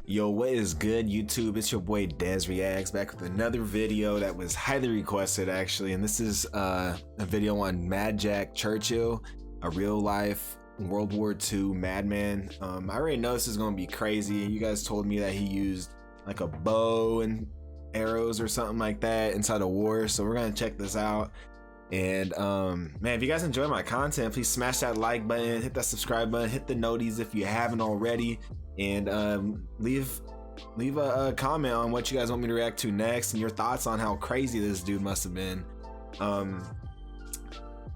Yo, what is good, YouTube? It's your boy Des Reacts back with another video that was highly requested, actually, and this is a video on Mad Jack Churchill, a real life World War II madman. I already know this is gonna be crazy. You guys told me that he used like a bow and arrows or something like that inside a war, so we're gonna check this out. And man, if you guys enjoy my content, please smash that like button, hit that subscribe button, hit the noties if you haven't already, and leave a comment on what you guys want me to react to next and your thoughts on how crazy this dude must have been.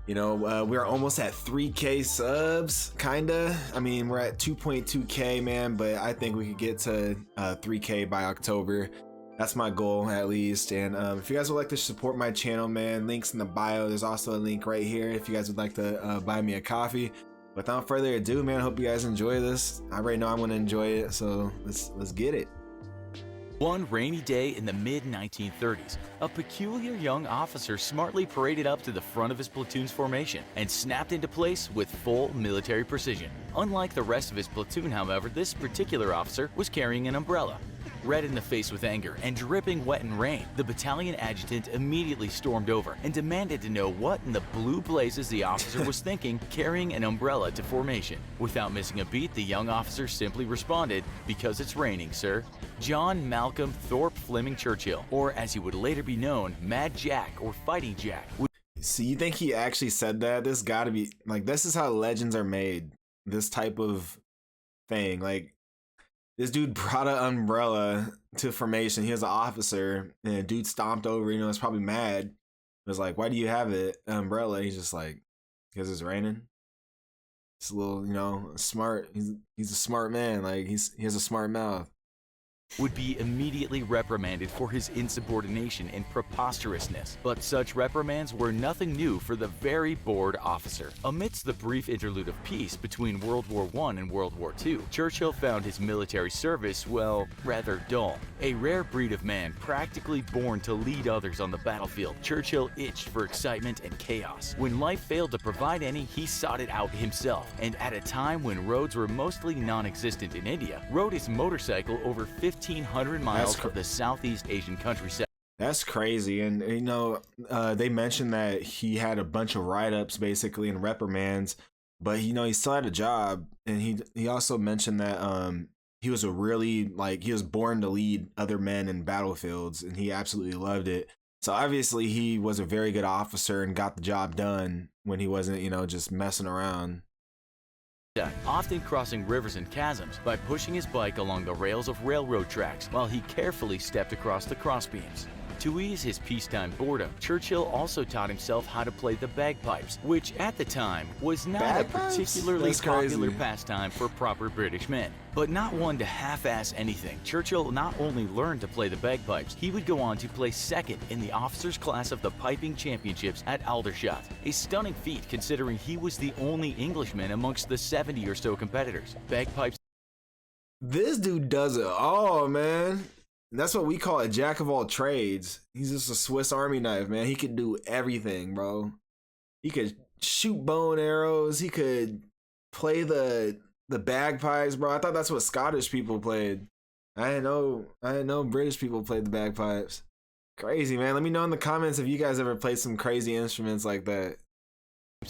We're almost at 3K subs, kinda. I mean, we're at 2.2K, man, but I think we could get to 3K by October. That's my goal, at least. And if you guys would like to support my channel, man, links in the bio. There's also a link right here if you guys would like to buy me a coffee. Without further ado, man, I hope you guys enjoy this. I already know I'm gonna enjoy it, so let's get it. One rainy day in the mid-1930s, a peculiar young officer smartly paraded up to the front of his platoon's formation and snapped into place with full military precision. Unlike the rest of his platoon, however, this particular officer was carrying an umbrella. Red in the face with anger and dripping wet in rain, the battalion adjutant immediately stormed over and demanded to know what in the blue blazes the officer was thinking carrying an umbrella to formation. Without missing a beat, the young officer simply responded, "Because it's raining, sir." John Malcolm Thorpe Fleming Churchill, or as he would later be known, Mad Jack or Fighting Jack. So you think he actually said that? This gotta be, like, this is how legends are made. This type of thing, like, this dude brought an umbrella to formation. He was an officer, and a dude stomped over. It's probably mad. It was like, "Why do you have an umbrella?" He's just like, "Because it's raining." It's a little, smart. He's a smart man. Like, he has a smart mouth. Would be immediately reprimanded for his insubordination and preposterousness. But such reprimands were nothing new for the very bored officer. Amidst the brief interlude of peace between World War I and World War II, Churchill found his military service, well, rather dull. A rare breed of man practically born to lead others on the battlefield, Churchill itched for excitement and chaos. When life failed to provide any, he sought it out himself, and at a time when roads were mostly non-existent in India, rode his motorcycle over 1,500 miles of the Southeast Asian countryside. That's crazy. And they mentioned that he had a bunch of write-ups basically and reprimands, but he still had a job. And he also mentioned that he was he was born to lead other men in battlefields, and he absolutely loved it. So obviously he was a very good officer and got the job done when he wasn't just messing around. Often crossing rivers and chasms by pushing his bike along the rails of railroad tracks while he carefully stepped across the crossbeams. To ease his peacetime boredom, Churchill also taught himself how to play the bagpipes, which at the time was not a particularly popular pastime for proper British men. But not one to half-ass anything, Churchill not only learned to play the bagpipes, he would go on to place second in the officers' class of the piping championships at Aldershot, a stunning feat considering he was the only Englishman amongst the 70 or so competitors. Bagpipes. This dude does it all, man. That's what we call a jack of all trades. He's just a Swiss Army knife, man. He could do everything, bro. He could shoot bow and arrows. He could play the bagpipes, bro. I thought that's what Scottish people played. I didn't know British people played the bagpipes. Crazy, man. Let me know in the comments if you guys ever played some crazy instruments like that.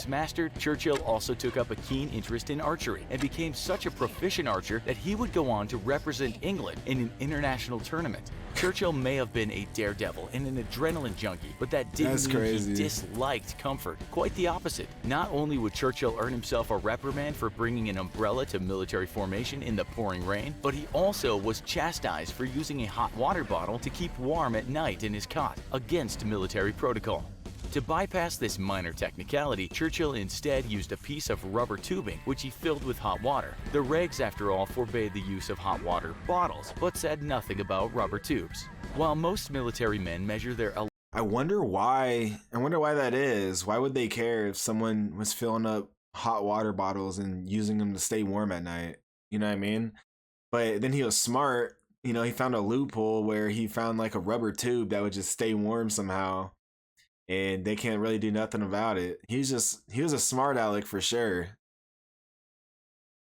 Mastered, Churchill also took up a keen interest in archery and became such a proficient archer that he would go on to represent England in an international tournament. Churchill may have been a daredevil and an adrenaline junkie, but that didn't mean he disliked comfort. Quite the opposite. Not only would Churchill earn himself a reprimand for bringing an umbrella to military formation in the pouring rain, but he also was chastised for using a hot water bottle to keep warm at night in his cot, against military protocol. To bypass this minor technicality, Churchill instead used a piece of rubber tubing, which he filled with hot water. The regs, after all, forbade the use of hot water bottles, but said nothing about rubber tubes. While most military men measure their... I wonder why that is. Why would they care if someone was filling up hot water bottles and using them to stay warm at night? You know what I mean? But then he was smart. He found a loophole where he found like a rubber tube that would just stay warm somehow, and they can't really do nothing about it. He was a smart aleck for sure.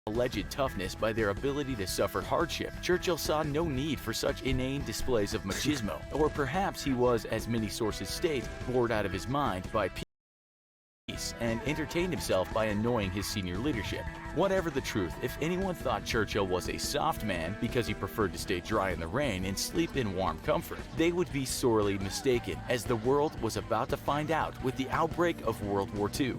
alleged toughness by their ability to suffer hardship, Churchill saw no need for such inane displays of machismo, or perhaps he was, as many sources state, bored out of his mind by peace and entertained himself by annoying his senior leadership. Whatever the truth, if anyone thought Churchill was a soft man because he preferred to stay dry in the rain and sleep in warm comfort, they would be sorely mistaken, as the world was about to find out with the outbreak of World War II.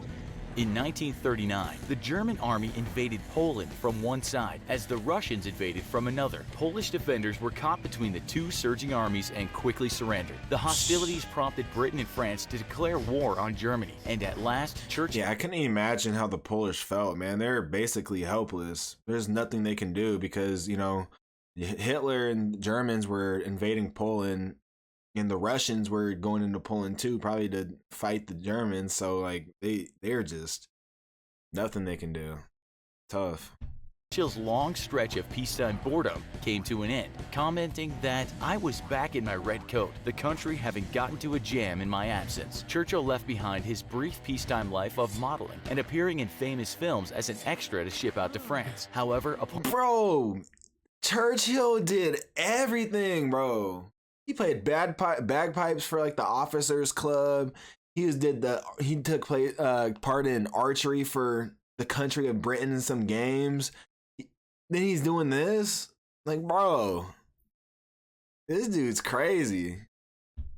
In 1939, the German army invaded Poland from one side, as the Russians invaded from another. Polish defenders were caught between the two surging armies and quickly surrendered. The hostilities prompted Britain and France to declare war on Germany, and at last, Churchill... Yeah, I couldn't imagine how the Polish felt, man. They're basically helpless. There's nothing they can do because, you know, Hitler and the Germans were invading Poland, and the Russians were going into Poland too, probably to fight the Germans. So like they're just nothing they can do. Tough. Churchill's long stretch of peacetime boredom came to an end, commenting that I was back in my red coat, the country having gotten to a jam in my absence. Churchill left behind his brief peacetime life of modeling and appearing in famous films as an extra to ship out to France. However, bro, Churchill did everything, bro. He played bagpipes for like the officers club. He took part in archery for the country of Britain in some games. Then he's doing this. Like, bro, this dude's crazy.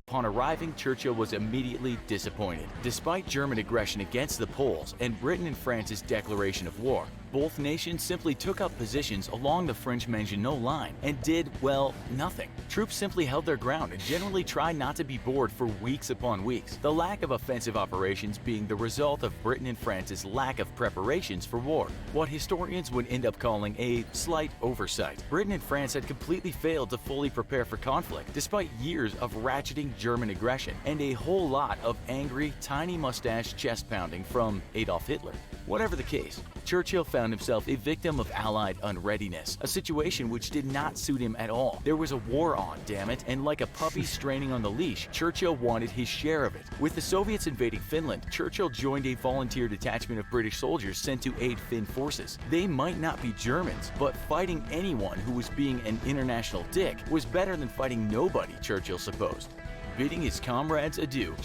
Upon arriving, Churchill was immediately disappointed. Despite German aggression against the Poles and Britain and France's declaration of war, both nations simply took up positions along the French-Maginot Line and did, well, nothing. Troops simply held their ground and generally tried not to be bored for weeks upon weeks, the lack of offensive operations being the result of Britain and France's lack of preparations for war, what historians would end up calling a slight oversight. Britain and France had completely failed to fully prepare for conflict, despite years of ratcheting German aggression and a whole lot of angry, tiny mustache chest pounding from Adolf Hitler. Whatever the case, Churchill found himself a victim of Allied unreadiness, a situation which did not suit him at all. There was a war on, damn it, and like a puppy straining on the leash, Churchill wanted his share of it. With the Soviets invading Finland, Churchill joined a volunteer detachment of British soldiers sent to aid Finn forces. They might not be Germans, but fighting anyone who was being an international dick was better than fighting nobody, Churchill supposed. Bidding his comrades adieu,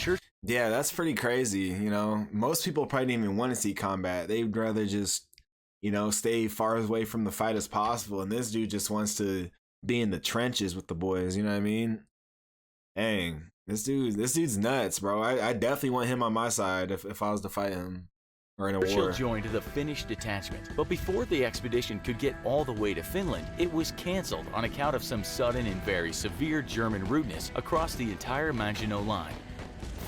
Yeah, that's pretty crazy, you know. Most people probably didn't even want to see combat. They'd rather just, you know, stay far away from the fight as possible. And this dude just wants to be in the trenches with the boys, you know what I mean? Dang, this dude's nuts, bro. I definitely want him on my side if I was to fight him or in a war. Churchill joined the Finnish detachment, but before the expedition could get all the way to Finland, it was cancelled on account of some sudden and very severe German rudeness across the entire Maginot Line.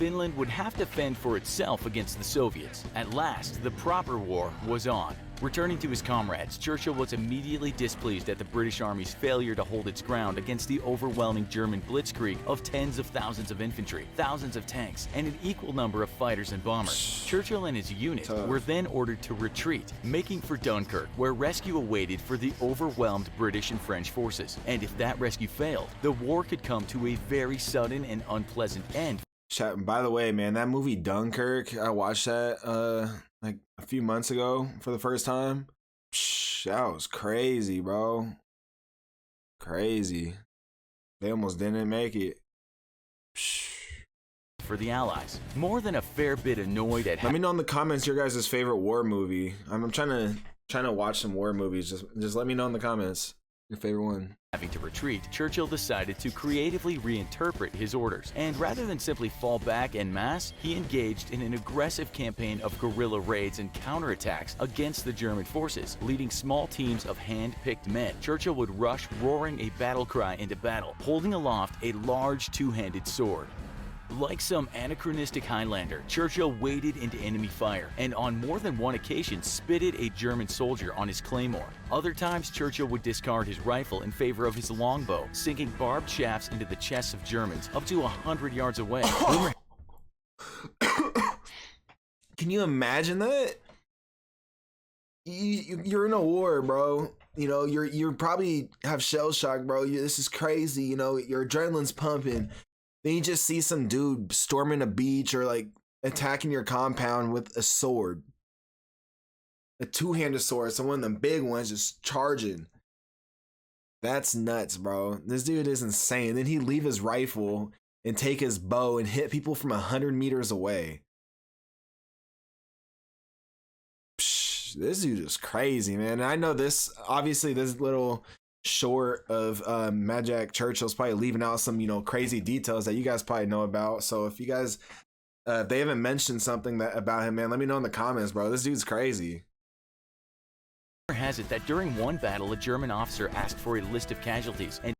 Finland would have to fend for itself against the Soviets. At last, the proper war was on. Returning to his comrades, Churchill was immediately displeased at the British Army's failure to hold its ground against the overwhelming German blitzkrieg of tens of thousands of infantry, thousands of tanks, and an equal number of fighters and bombers. Churchill and his unit were then ordered to retreat, making for Dunkirk, where rescue awaited for the overwhelmed British and French forces. And if that rescue failed, the war could come to a very sudden and unpleasant end. By the way, man, that movie Dunkirk, I watched that like a few months ago for the first time. That was crazy, bro. Crazy. They almost didn't make it. For the Allies, more than a fair bit annoyed at. Let me know in the comments your guys' favorite war movie. I'm trying to watch some war movies. Just let me know in the comments your favorite one. Having to retreat, Churchill decided to creatively reinterpret his orders, and rather than simply fall back en masse, he engaged in an aggressive campaign of guerrilla raids and counterattacks against the German forces. Leading small teams of hand-picked men, Churchill would rush roaring a battle cry into battle, holding aloft a large two-handed sword. Like some anachronistic Highlander, Churchill waded into enemy fire and on more than one occasion spitted a German soldier on his claymore. Other times, Churchill would discard his rifle in favor of his longbow, sinking barbed shafts into the chests of Germans up to 100 yards away. Can you imagine that? You're in a war, bro. You know, you're probably have shell shock, bro. This is crazy. You know, your adrenaline's pumping. Then you just see some dude storming a beach or like attacking your compound with a sword. a two-handed sword, so one of them big ones just charging. That's nuts, bro. This dude is insane. Then he'd leave his rifle and take his bow and hit people from 100 meters away. Psh, this dude is crazy, man. And I know this, obviously, this little short of Mad Jack Churchill's probably leaving out some, you know, crazy details that you guys probably know about. So if you guys, if they haven't mentioned something that about him, man, let me know in the comments, bro. This dude's crazy. Has it that during one battle, a German officer asked for a list of casualties and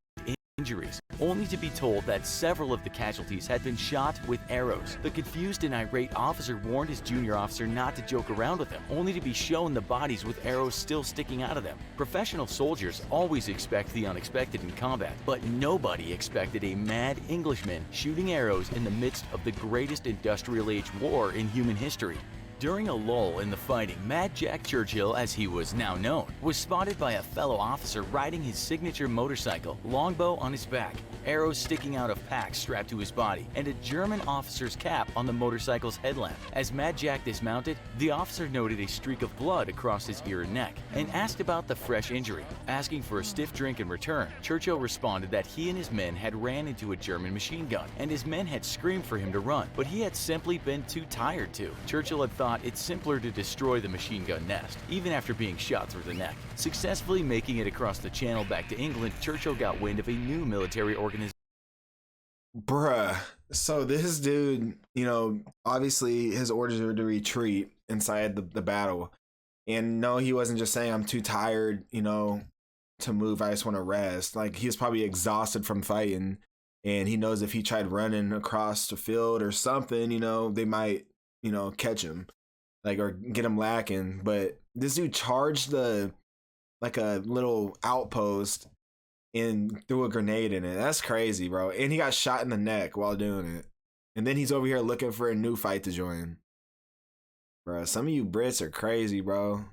injuries, only to be told that several of the casualties had been shot with arrows. The confused and irate officer warned his junior officer not to joke around with him, only to be shown the bodies with arrows still sticking out of them. Professional soldiers always expect the unexpected in combat, but nobody expected a mad Englishman shooting arrows in the midst of the greatest industrial age war in human history. During a lull in the fighting, Mad Jack Churchill, as he was now known, was spotted by a fellow officer riding his signature motorcycle, longbow on his back, arrows sticking out of packs strapped to his body, and a German officer's cap on the motorcycle's headlamp. As Mad Jack dismounted, the officer noted a streak of blood across his ear and neck, and asked about the fresh injury. Asking for a stiff drink in return, Churchill responded that he and his men had ran into a German machine gun, and his men had screamed for him to run, but he had simply been too tired to. Churchill had thought it's simpler to destroy the machine gun nest, even after being shot through the neck. Successfully making it across the channel back to England, Churchill got wind of a new military organization. Bruh. So this dude, you know, obviously his orders were to retreat inside the battle. And no, he wasn't just saying, I'm too tired, you know, to move. I just want to rest. Like, he was probably exhausted from fighting. And he knows if he tried running across the field or something, you know, they might, you know, catch him. Like, or get him lacking. But this dude charged like a little outpost and threw a grenade in it. That's crazy, bro. And he got shot in the neck while doing it. And then he's over here looking for a new fight to join. Bro, some of you Brits are crazy, bro.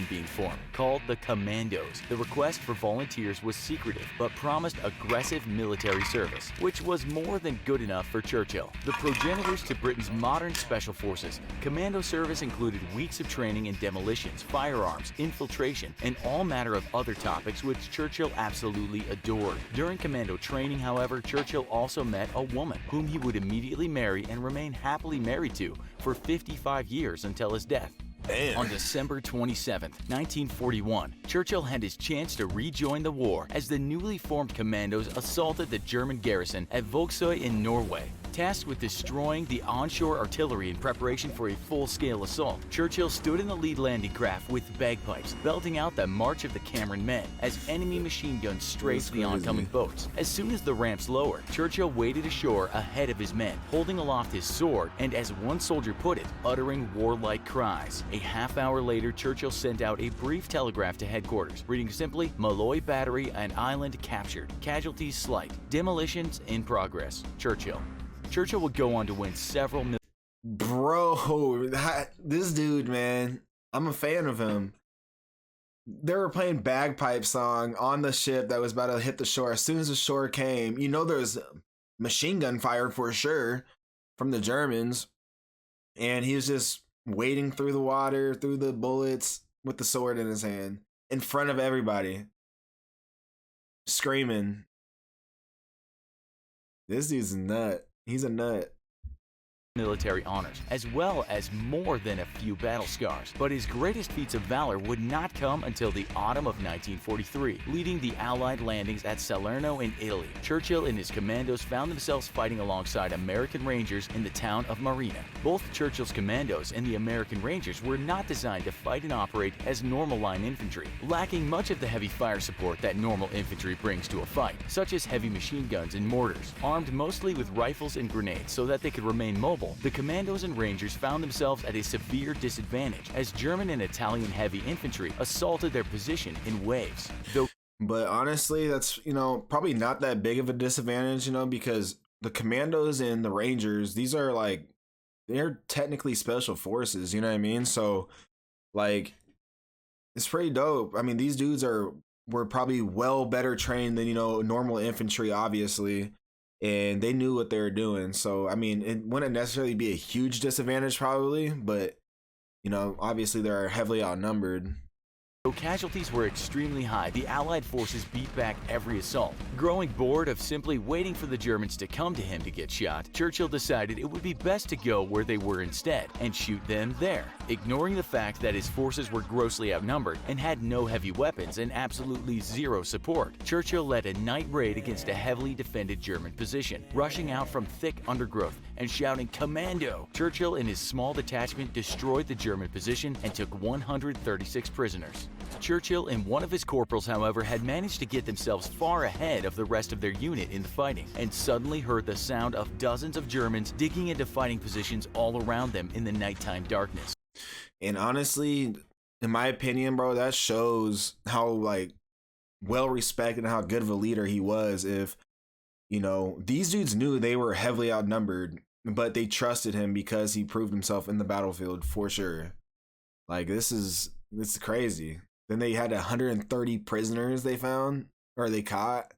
Being formed called the Commandos. The request for volunteers was secretive but promised aggressive military service, which was more than good enough for Churchill. The progenitors to Britain's modern special forces, commando service included weeks of training in demolitions, firearms, infiltration, and all manner of other topics which Churchill absolutely adored. During commando training, however, Churchill also met a woman whom he would immediately marry and remain happily married to for 55 years until his death. Damn. On December 27, 1941, Churchill had his chance to rejoin the war as the newly formed commandos assaulted the German garrison at Vågsøy in Norway. Tasked with destroying the onshore artillery in preparation for a full-scale assault, Churchill stood in the lead landing craft with bagpipes, belting out the March of the Cameron Men as enemy machine guns strafed the oncoming boats. As soon as the ramps lowered, Churchill waded ashore ahead of his men, holding aloft his sword and, as one soldier put it, uttering warlike cries. A half hour later, Churchill sent out a brief telegraph to headquarters, reading simply, "Malloy Battery and Island captured. Casualties slight. Demolitions in progress. Churchill." Churchill would go on to win several million. Bro, this dude, man, I'm a fan of him. They were playing bagpipe song on the ship that was about to hit the shore. As soon as the shore came, you know, there's machine gun fire for sure from the Germans. And he was just wading through the water, through the bullets with the sword in his hand in front of everybody, screaming. This dude's a nut. He's a nut. Military honors, as well as more than a few battle scars. But his greatest feats of valor would not come until the autumn of 1943, leading the Allied landings at Salerno in Italy. Churchill and his commandos found themselves fighting alongside American Rangers in the town of Marina. Both Churchill's commandos and the American Rangers were not designed to fight and operate as normal line infantry, lacking much of the heavy fire support that normal infantry brings to a fight, such as heavy machine guns and mortars. Armed mostly with rifles and grenades so that they could remain mobile, the commandos and rangers found themselves at a severe disadvantage as German and Italian heavy infantry assaulted their position in waves. But honestly, that's, you know, probably not that big of a disadvantage, you know, because the commandos and the rangers, these are like, they're technically special forces, you know what I mean? So, like, it's pretty dope. I mean, these dudes were probably well better trained than, you know, normal infantry, obviously. And they knew what they were doing. So, I mean, it wouldn't necessarily be a huge disadvantage probably, but You know, obviously they're heavily outnumbered. Though casualties were extremely high, the Allied forces beat back every assault. Growing bored of simply waiting for the Germans to come to him to get shot, Churchill decided it would be best to go where they were instead and shoot them there. Ignoring the fact that his forces were grossly outnumbered and had no heavy weapons and absolutely zero support, Churchill led a night raid against a heavily defended German position, rushing out from thick undergrowth and shouting "Commando!" Churchill and his small detachment destroyed the German position and took 136 prisoners. Churchill and one of his corporals, however, had managed to get themselves far ahead of the rest of their unit in the fighting, and suddenly heard the sound of dozens of Germans digging into fighting positions all around them in the nighttime darkness. And honestly, in my opinion, bro, that shows how like well respected and how good of a leader he was. If, you know, these dudes knew they were heavily outnumbered, but they trusted him because he proved himself in the battlefield for sure. Like this is crazy. Then they had 130 prisoners they found, or they caught.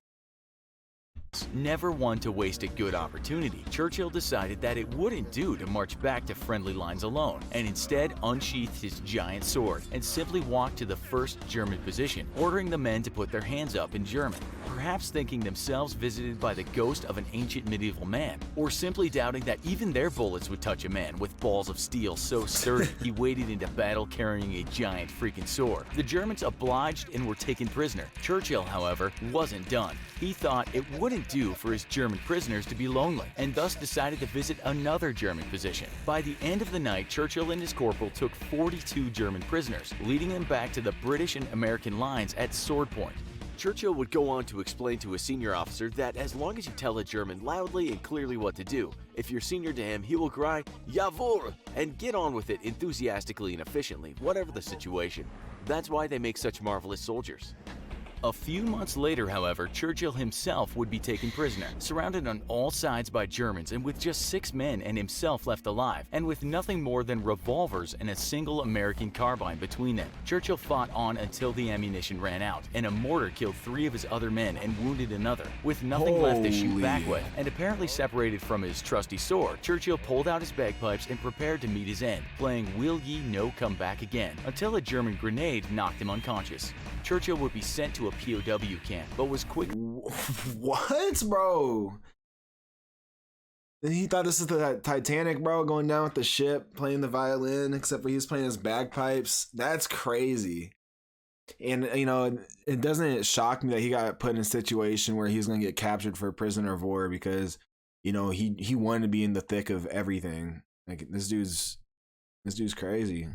Never one to waste a good opportunity, Churchill decided that it wouldn't do to march back to friendly lines alone, and instead unsheathed his giant sword and simply walked to the first German position, ordering the men to put their hands up in German. Perhaps thinking themselves visited by the ghost of an ancient medieval man, or simply doubting that even their bullets would touch a man with balls of steel so sturdy he waded into battle carrying a giant freaking sword. The Germans obliged and were taken prisoner. Churchill, however, wasn't done. He thought it wouldn't do for his German prisoners to be lonely, and thus decided to visit another German position. By the end of the night, Churchill and his corporal took 42 German prisoners, leading them back to the British and American lines at sword point. Churchill would go on to explain to a senior officer that as long as you tell a German loudly and clearly what to do, if you're senior to him, he will cry "Jawohl" and get on with it enthusiastically and efficiently, whatever the situation. That's why they make such marvelous soldiers. A few months later, however, Churchill himself would be taken prisoner, surrounded on all sides by Germans and with just 6 men and himself left alive, and with nothing more than revolvers and a single American carbine between them. Churchill fought on until the ammunition ran out, and a mortar killed 3 of his other men and wounded another. With nothing left to shoot back with, and apparently separated from his trusty sword, Churchill pulled out his bagpipes and prepared to meet his end, playing "Will Ye No Come Back Again," until a German grenade knocked him unconscious. Churchill would be sent to a POW camp, but was quick. What, bro? He thought this was the Titanic, bro, going down with the ship, playing the violin, except for he was playing his bagpipes. That's crazy. And, you know, it doesn't shock me that he got put in a situation where he's going to get captured for prisoner of war because, you know, he wanted to be in the thick of everything. Like, this dude's crazy.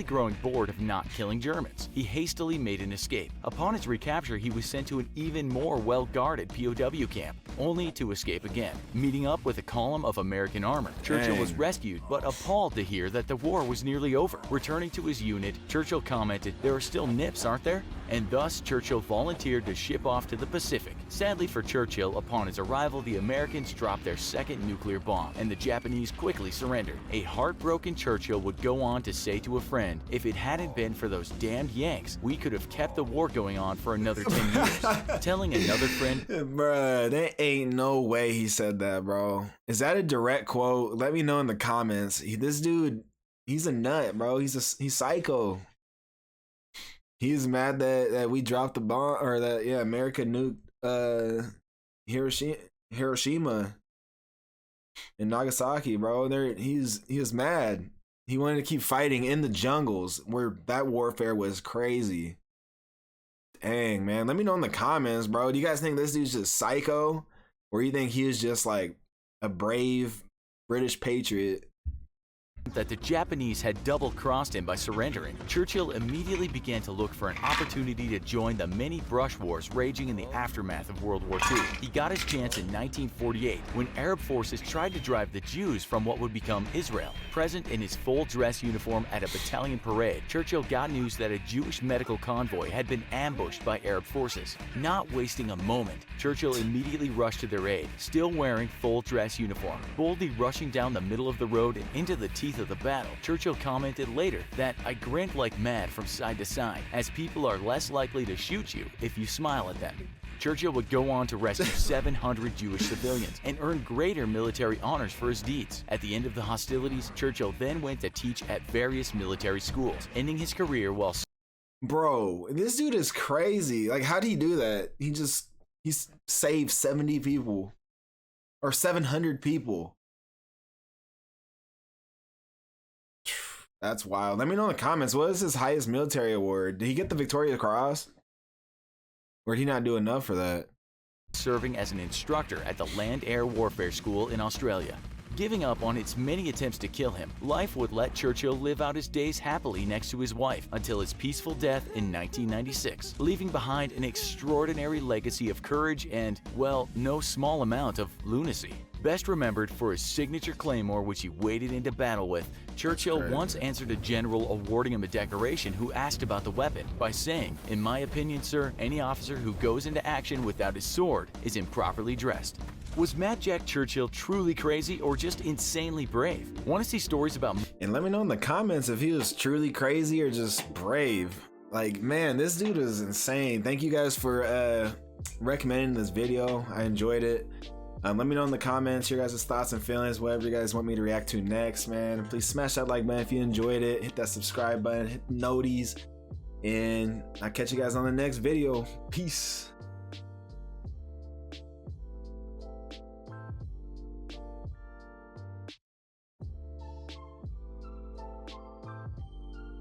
Growing bored of not killing Germans, he hastily made an escape. Upon his recapture, he was sent to an even more well-guarded POW camp, only to escape again. Meeting up with a column of American armor, Churchill was rescued, but appalled to hear that the war was nearly over. Returning to his unit, Churchill commented, "There are still nips, aren't there?" And thus, Churchill volunteered to ship off to the Pacific. Sadly for Churchill, upon his arrival, the Americans dropped their second nuclear bomb, and the Japanese quickly surrendered. A heartbroken Churchill would go on to say to a friend, "If it hadn't been for those damned Yanks, we could have kept the war going on for another 10 years. Telling another friend, "Bruh, there ain't no way he said that, bro." Is that a direct quote? Let me know in the comments. This dude, he's a nut, bro. He's psycho. He's mad that we dropped the bomb, or that America nuked Hiroshima and Nagasaki, bro. He was mad. He wanted to keep fighting in the jungles where that warfare was crazy. Dang, man. Let me know in the comments, bro. Do you guys think this dude's just psycho? Or you think he was just like a brave British patriot? That the Japanese had double-crossed him by surrendering, Churchill immediately began to look for an opportunity to join the many brush wars raging in the aftermath of World War II. He got his chance in 1948 when Arab forces tried to drive the Jews from what would become Israel. Present in his full dress uniform at a battalion parade, Churchill got news that a Jewish medical convoy had been ambushed by Arab forces. Not wasting a moment, Churchill immediately rushed to their aid, still wearing full dress uniform. Boldly rushing down the middle of the road and into the teeth of the battle, Churchill commented later that "I grinned like mad from side to side, as people are less likely to shoot you if you smile at them." Churchill would go on to rescue 700 Jewish civilians and earn greater military honors for his deeds. At the end of the hostilities, Churchill then went to teach at various military schools, ending his career while... Bro, this dude is crazy. Like, how do you do that? He's saved 70 people or 700 people. That's wild. Let me know in the comments, what is his highest military award? Did he get the Victoria Cross? Or did he not do enough for that? Serving as an instructor at the Land Air Warfare School in Australia. Giving up on its many attempts to kill him, life would let Churchill live out his days happily next to his wife until his peaceful death in 1996, leaving behind an extraordinary legacy of courage and, well, no small amount of lunacy. Best remembered for his signature claymore which he waded into battle with, Churchill once answered a general awarding him a decoration who asked about the weapon by saying, "In my opinion, sir, any officer who goes into action without his sword is improperly dressed." Was Mad Jack Churchill truly crazy or just insanely brave? Want to see stories about... And let me know in the comments if he was truly crazy or just brave. Like, man, this dude is insane. Thank you guys for recommending this video. I enjoyed it. Let me know in the comments your guys' thoughts and feelings, whatever you guys want me to react to next, man. Please smash that like button if you enjoyed it. Hit that subscribe button, hit the noties. And I'll catch you guys on the next video. Peace.